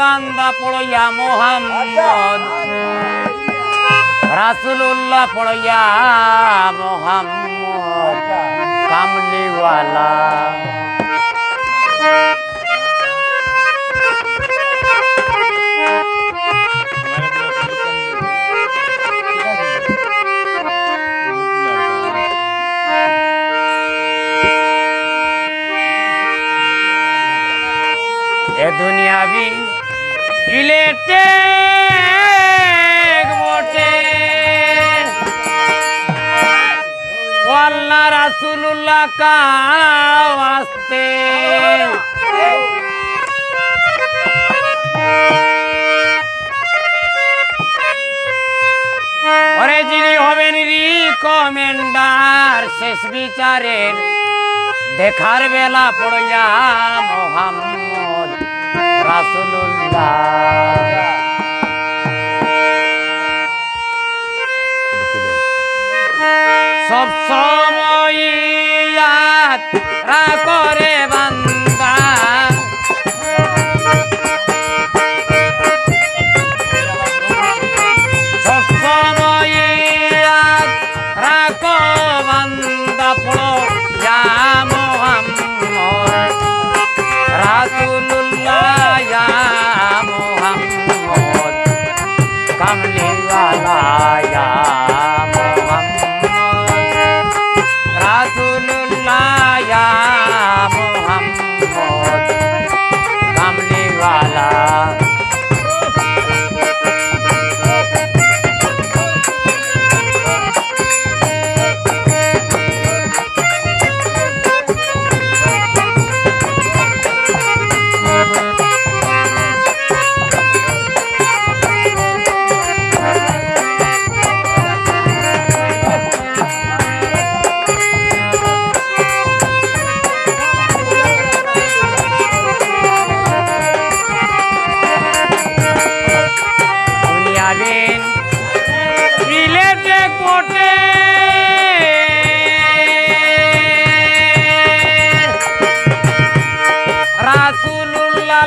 বান্দা পড়িয়া মোহাম্মদ রাসূলুল্লাহ পড়িয়া মোহাম্মদ কামলিওয়ালা ए दुनियावी इलेटे मोटे अल्लाह रसूलुल्लाह का वास्ते ओरे जिनी हबेन रिकमेंडार शेष বিচারের দেখার বেলা পড়িয়া মোহাম্মদ রাসূলুল্লাহ সব সময় ইয়াদ রাখরে বান্দা সব সময় ইয়াদ রাখো বান্দা পড়ো ইয়া মোহাম্মদ রাসূলুল্লাহ ইয়া মোহাম্মদ কামলিওয়ালা ইয়া মোহাম্মদ রাসূলুল্লাহ ইয়া মোহাম্মদ কামলিওয়ালা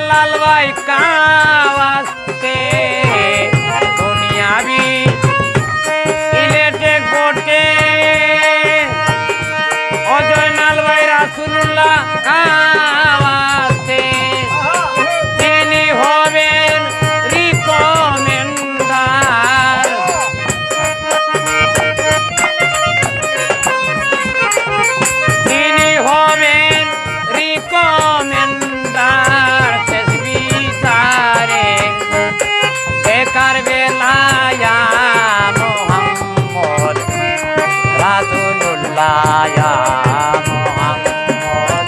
लाल भाई का वास्ते दुनिया भी इलेटे गोटे अजय लाल भाई रासूलुल्लाह का वास्ते তিনি হবেন রিকমেন্ডার তিনি হবেন রিকমেন্ডার বেলায়া মোহাম্মদ রাসূলুল্লাহ ইয়া মোহাম্মদ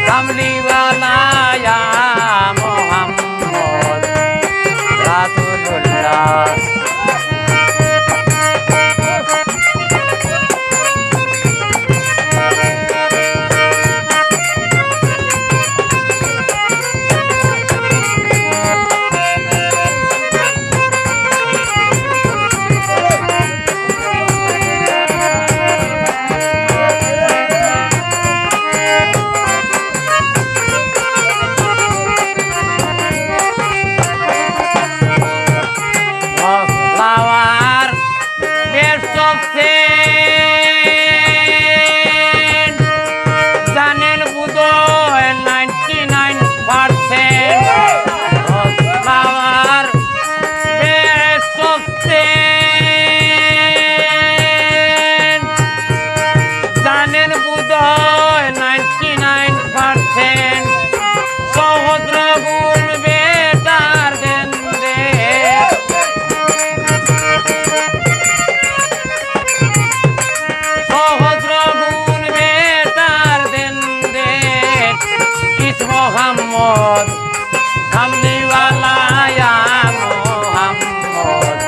কামলিওয়ালা ইয়া মোহাম্মদ রাসূলুল্লাহ জানেন বুঝোয় 99% ফ্লাওয়ার বেস্ট অফ জানেন বুঝোয় 99% সহস্র গুণ বেটার দেন রে মোহাম্মদ কামলিওয়ালা ইয়া মোহাম্মদ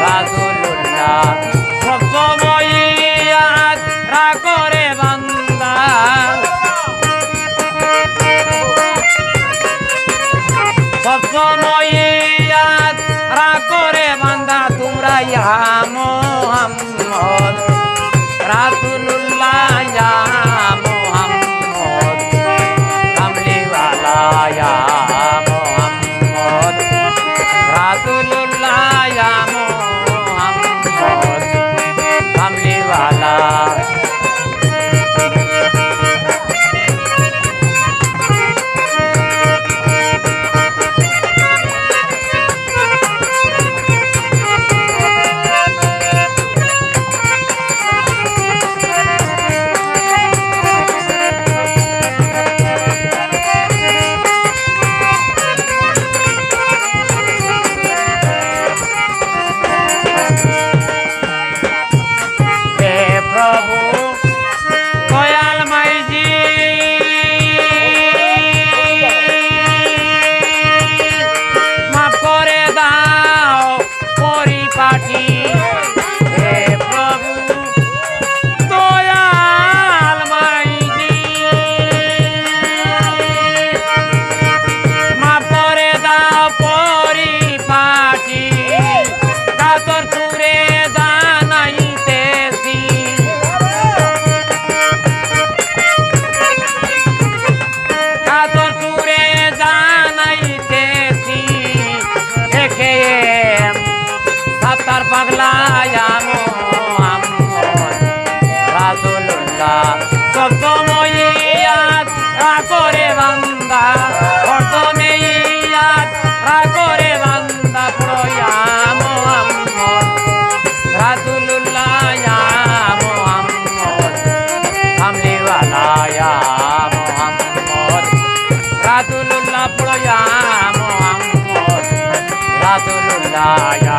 রাসূলুল্লাহ সব সময় ইয়াদ রাখরে বান্দা সব সময় ইয়াদ রাখরে বান্দা তোমরা ইয়া মোহাম্মদ রাসূলুল্লাহ ইয়া মোহাম্মদ কামলিওয়ালা ইয়া মোহাম্মদ সব সময় ইয়াদ রাখো রে বান্দা প্রথমে ইয়াদ রাখো রে বান্দা পড়ো ইয়া মুহাম্মদ রাসূলুল্লাহ ইয়া মুহাম্মদ কামলিওয়ালা ইয়া মুহাম্মদ রাসূলুল্লাহ পড়ো ইয়া মুহাম্মদ রাসূলুল্লাহ ইয়া